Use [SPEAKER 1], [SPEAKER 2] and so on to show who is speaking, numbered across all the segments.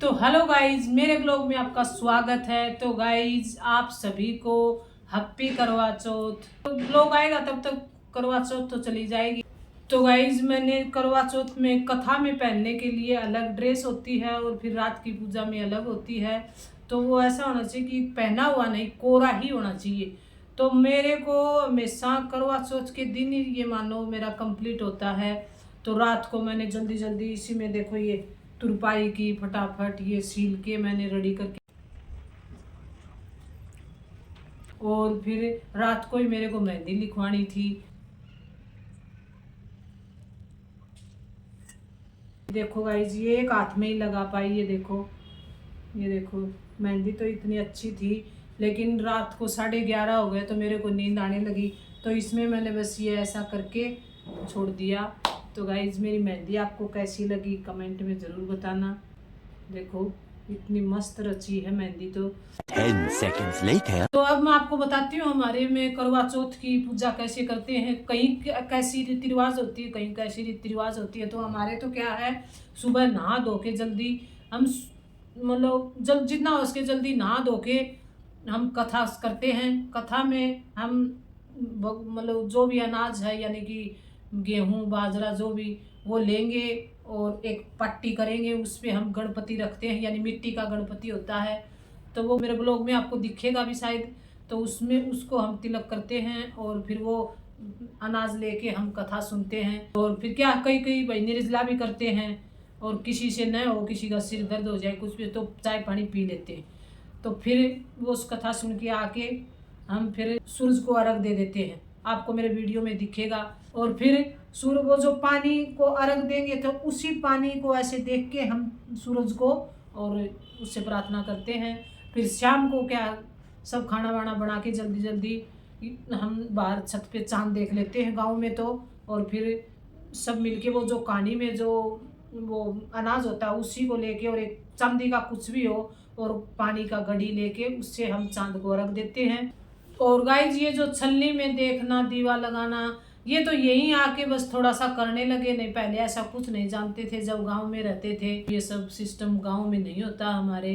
[SPEAKER 1] तो hello guys, मेरे blog में आपका स्वागत है। तो गाइज आप सभी को हैप्पी करवा चौथ। तो ब्लॉग आएगा तब तक करवा चौथ तो चली जाएगी। तो गाइज मैंने करवा चौथ में कथा में पहनने के लिए अलग ड्रेस होती है और फिर रात की पूजा में अलग होती है। तो वो ऐसा होना चाहिए कि पहना हुआ नहीं, कोरा ही होना चाहिए। तो मेरे को हमेशा करवा चौथ के दिन ही ये मानो मेरा कंप्लीट होता है। तो रात को मैंने जल्दी जल्दी इसी में देखो ये तुरपाई की फटाफट ये सील के मैंने रेडी करके, और फिर रात को ही मेरे को मेहंदी लिखवानी थी। देखो गाइज ये एक हाथ में ही लगा पाई, ये देखो मेहंदी तो इतनी अच्छी थी, लेकिन रात को 11:30 हो गए तो मेरे को नींद आने लगी। तो इसमें मैंने बस ये ऐसा करके छोड़ दिया। तो गाइज मेरी मेहंदी आपको कैसी लगी कमेंट में ज़रूर बताना। देखो इतनी मस्त रची है मेहंदी। तो
[SPEAKER 2] 10 seconds later.
[SPEAKER 1] तो अब मैं आपको बताती हूँ हमारे में करवा चौथ की पूजा कैसे करते हैं। कहीं कैसी रीति रिवाज होती है, कहीं कैसी रीति रिवाज होती है। तो हमारे तो क्या है, सुबह नहा धो के जल्दी हम मतलब जब जितना हो सके जल्दी नहा धो के हम कथा करते हैं। कथा में हम मतलब जो भी अनाज है यानी कि गेहूँ बाजरा जो भी वो लेंगे और एक पट्टी करेंगे, उस पर हम गणपति रखते हैं, यानी मिट्टी का गणपति होता है। तो वो मेरे ब्लॉग में आपको दिखेगा भी शायद। तो उसमें उसको हम तिलक करते हैं और फिर वो अनाज लेके हम कथा सुनते हैं। और फिर क्या कई कई भाई निर्जला भी करते हैं, और किसी से न हो, किसी का सिर दर्द हो जाए कुछ भी तो चाय पानी पी लेते हैं। तो फिर वो उस कथा सुन के आके हम फिर सूरज को अर्घ दे देते हैं, आपको मेरे वीडियो में दिखेगा। और फिर सूर्य वो जो पानी को अर्घ देंगे तो उसी पानी को ऐसे देख के हम सूरज को और उससे प्रार्थना करते हैं। फिर शाम को क्या सब खाना वाना बना के जल्दी जल्दी हम बाहर छत पे चांद देख लेते हैं गांव में। तो और फिर सब मिलके वो जो कहानी में जो वो अनाज होता है उसी को लेके और एक चांदी का कुछ भी हो और पानी का घड़ी लेके उससे हम चांद को रख देते हैं। और गाइज ये जो छलनी में देखना दीवा लगाना, ये तो यहीं आके बस थोड़ा सा करने लगे, नहीं पहले ऐसा कुछ नहीं जानते थे जब गांव में रहते थे। ये सब सिस्टम गांव में नहीं होता हमारे,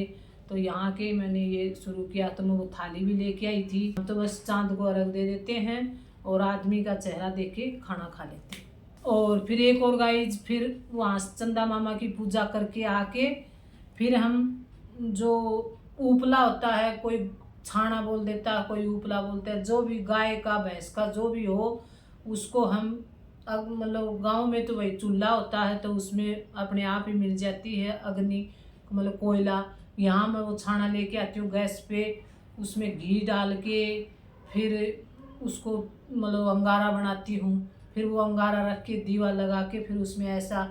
[SPEAKER 1] तो यहाँ के मैंने ये शुरू किया। तो मैं वो थाली भी लेके आई थी। हम तो बस चांद को अर्घ दे देते हैं और आदमी का चेहरा देख के खाना खा लेते हैं। और फिर एक और गाइज फिर वहाँ चंदा मामा की पूजा करके आके फिर हम जो उपला होता है, कोई छाना बोल देता है, कोई उपला बोलता है, जो भी गाय का भैंस का जो भी हो उसको हम मतलब गांव में तो वही चूल्हा होता है तो उसमें अपने आप ही मिल जाती है अग्नि, मतलब कोयला। यहाँ मैं वो छाना लेके आती हूँ गैस पे, उसमें घी डाल के फिर उसको मतलब अंगारा बनाती हूँ। फिर वो अंगारा रख के दीवा लगा के फिर उसमें ऐसा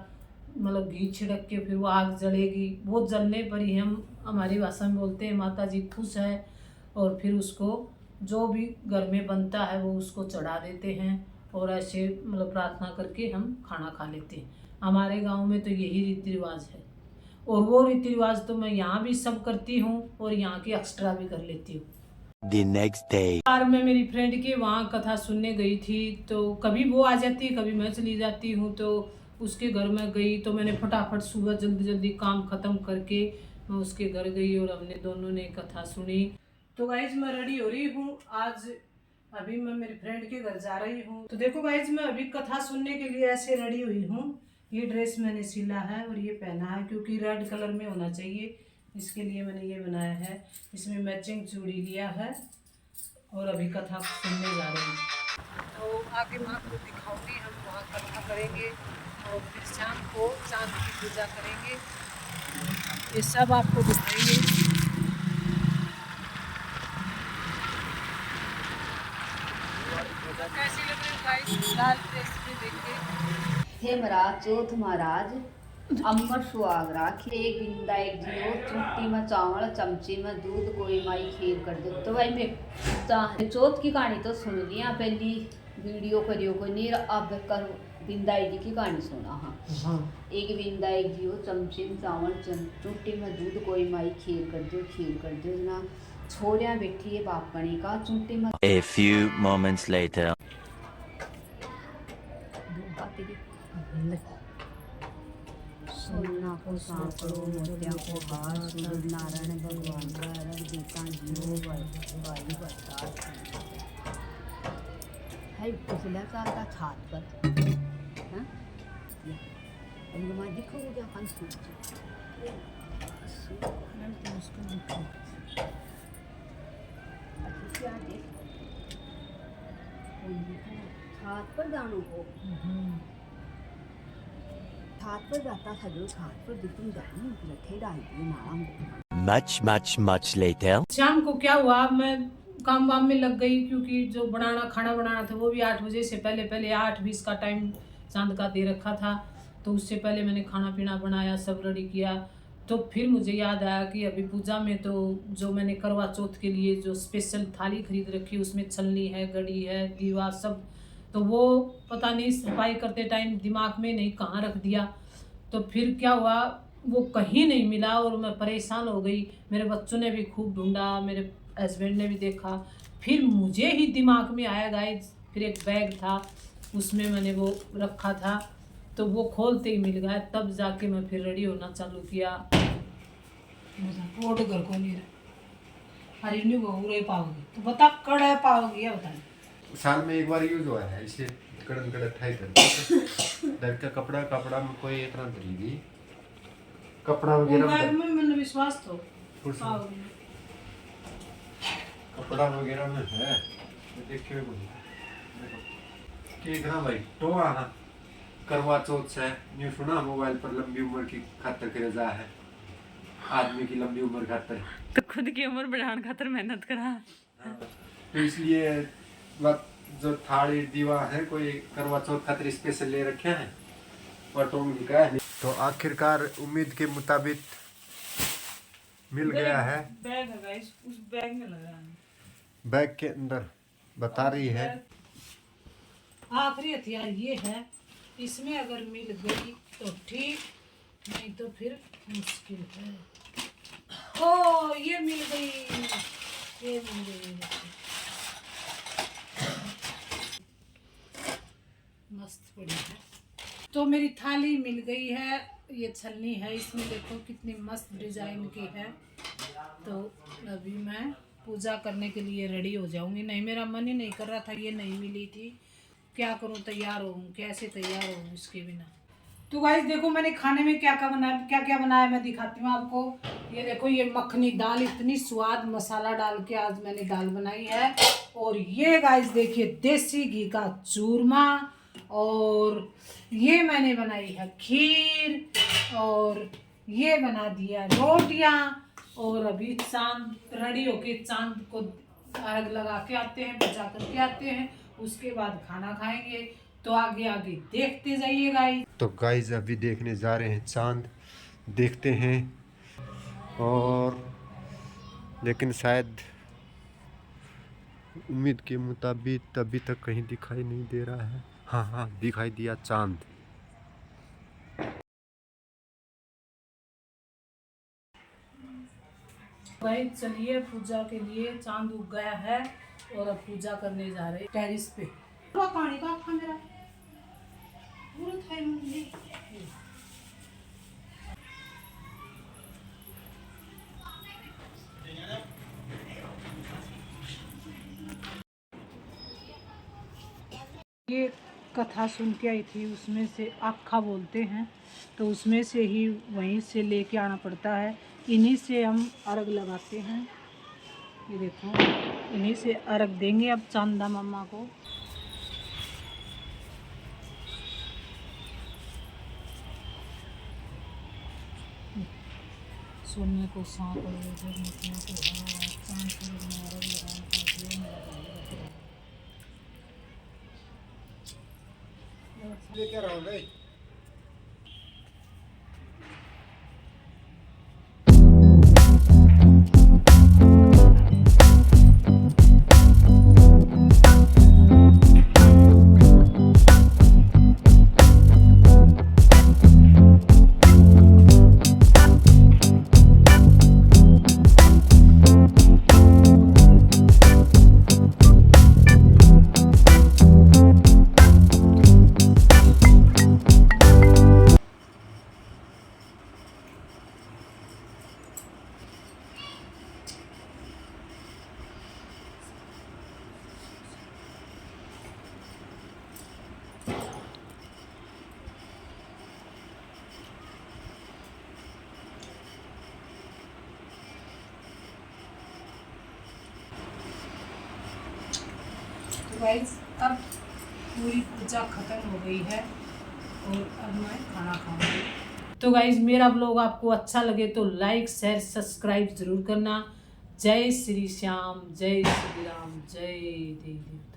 [SPEAKER 1] मतलब घी छिड़क के फिर वो आग जलेगी। वो जलने पर ही हम हमारी भाषा में बोलते हैं माता जी खुश है। और फिर उसको जो भी घर में बनता है वो उसको चढ़ा देते हैं और ऐसे मतलब प्रार्थना करके हम खाना खा लेते हैं। हमारे गांव में तो यही रीति रिवाज है। और वो रीति रिवाज तो मैं यहाँ भी सब करती हूँ और यहाँ की एक्स्ट्रा भी कर लेती हूँ।
[SPEAKER 2] The next day.
[SPEAKER 1] बार मैं मेरी फ्रेंड के वहाँ कथा सुनने गई थी, तो कभी वो आ जाती है कभी मैं चली जाती हूँ। तो उसके घर में गई तो मैंने फटाफट सुबह जल्दी जल्दी काम ख़त्म करके मैं उसके घर गई और हमने दोनों ने कथा सुनी। तो गाइज मैं रेडी हो रही हूँ आज, अभी मैं मेरी फ्रेंड के घर जा रही हूँ। तो देखो गाइज मैं अभी कथा सुनने के लिए ऐसे रेडी हुई हूँ। ये ड्रेस मैंने सिला है और ये पहना है क्योंकि रेड कलर में होना चाहिए, इसके लिए मैंने ये बनाया है। इसमें मैचिंग चूड़ी लिया है और अभी कथा सुनने जा रहे हैं। तो आगे मैं आपको दिखाऊंगी, हम वहाँ कथा करेंगे और फिर शाम को चांद की पूजा करेंगे, ये सब आपको दिखाएंगे। कैसी लग रही है गाइस लाल ड्रेस में देख के।
[SPEAKER 3] हे महाराज चौथ महाराज अमर सुहाग राखी, एक बिंदा एक जियो चुट्टी में चावल चमची में दूध कोई माई खीर कर दो। तो भाई मैं चौथ की कहानी तो सुन लिया, पहली वीडियो करियो को नहीं, अब कर बिंदाई जी की कहानी सुना। हाँ एक बिंदा एक जियो चमची में चावल चुट्टी में दूध कोई माई खीर कर दो ना छोरिया बैठी है बापणी का चुट्टी में।
[SPEAKER 2] A few moments later.
[SPEAKER 3] सोना को सांकड़ो मोतिया को हार सूरज नारायण भगवान का रंग देता जीव भाई बरसात है पिछला साल का छात पर हाँ मैं दिखूँगा क्या कल क्या देख छात पर जानो को छात पर जाता था जो छात पर दिखूँ जाने रखे डाल दिए नाम
[SPEAKER 2] Much later.
[SPEAKER 1] शाम को क्या हुआ, मैं काम वाम में लग गई क्योंकि जो खाना बनाना था वो भी 8 बजे से पहले 8:20 का टाइम चांद का दे रखा था। तो उससे पहले मैंने खाना पीना बनाया, सब रेडी किया। तो फिर मुझे याद आया कि अभी पूजा में तो जो मैंने करवा चौथ के लिए जो स्पेशल थाली खरीद रखी उसमें छलनी है, गड़ी है, दीवा सब, तो वो पता नहीं सफाई करते टाइम दिमाग में नहीं कहाँ रख दिया। तो फिर क्या हुआ, वो कहीं नहीं मिला और मैं परेशान हो गई। मेरे बच्चों ने भी खूब ढूंढा, मेरे हस्बैंड ने भी देखा। फिर मुझे ही दिमाग में आया गाइस, फिर एक बैग था उसमें मैंने वो रखा था, तो वो खोलते ही मिल गया। तब जाके मैं फिर रेडी होना चालू किया। ओट घर को नहीं रहा, अरे नहीं वो रही पाओगी तो बता कड़ा पाओगी या बता।
[SPEAKER 4] साल में एक बार यूज हुआ है, इसलिए कड़न कड़क ठाई कर डर का कपड़ा में कोई इतना दरीगी कपड़ा वगैरह
[SPEAKER 1] में मैंने विश्वास तो
[SPEAKER 4] पाओगी कपड़ा वगैरह में है। देखिए कि ना भाई तो आना करवा चौथ से न्यू सुना मोबाइल पर लंबी उम्र की खातर के रजा है, आदमी की लंबी उम्र खातर
[SPEAKER 5] तो खुद की उम्र बढ़ाने खातर मेहनत करा।
[SPEAKER 4] तो इसलिए जो थाली दीवा है कोई करवा चौथ खातर स्पेशल ले रखे हैं और टोंगी का है। तो आखिरकार उम्मीद के मुताबिक मिल गया है।
[SPEAKER 5] बैग है गाइस, उस बैग में लगा है।
[SPEAKER 4] बैग के अंदर बता रही है
[SPEAKER 1] आखिरी हथियार ये है, इसमें अगर मिल गई तो ठीक, नहीं तो फिर मुश्किल है। ओ ये मिल गई, ये मिल गई, मस्त पड़ी है। तो मेरी थाली मिल गई है, ये छलनी है, इसमें देखो कितनी मस्त डिजाइन की है। तो अभी मैं पूजा करने के लिए रेडी हो जाऊंगी। नहीं मेरा मन ही नहीं कर रहा था, ये नहीं मिली थी, क्या करूं, तैयार हूँ कैसे तैयार हूँ इसके बिना। तो गाइस देखो मैंने खाने में क्या क्या बनाया मैं दिखाती हूँ आपको। ये देखो ये मखनी दाल, इतनी स्वाद मसाला डाल के आज मैंने दाल बनाई है। और ये गाइस देखिए देसी घी का चूरमा, और ये मैंने बनाई है खीर, और ये बना दिया रोटियाँ। और अभी चांद रेडी होके चांद को अर्घ लगा के आते हैं, बचा करके आते हैं, उसके बाद खाना खाएंगे। तो आगे आगे देखते जाइए गाइस।
[SPEAKER 4] तो गाइस अभी देखने जा रहे हैं चांद, देखते हैं। और लेकिन शायद उम्मीद के मुताबिक अभी तक कहीं दिखाई नहीं दे रहा है। हाँ दिखाई दिया चांद।
[SPEAKER 1] भाई चलिए पूजा के लिए, चांद उग गया है और अब पूजा करने जा रहे हैं टेरिस पे। पानी का आँखा मेरा पूरा था मुझे। ये कथा सुन के आई थी, उसमें से आखा बोलते हैं, तो उसमें से ही वहीं से लेके आना पड़ता है। इन्हीं से हम अर्घ लगाते हैं। ये देखो इन्हीं से अर्घ देंगे अब चांदा मम्मा को। सोने को सांप को चांद को अर्घ लगाना। तो गाइस अब पूरी पूजा खत्म हो गई है और अब मैं खाना खाऊंगी। तो गाइस मेरा ब्लॉग आपको अच्छा लगे तो लाइक शेयर सब्सक्राइब जरूर करना। जय श्री श्याम, जय श्री राम, जय देवी देवता।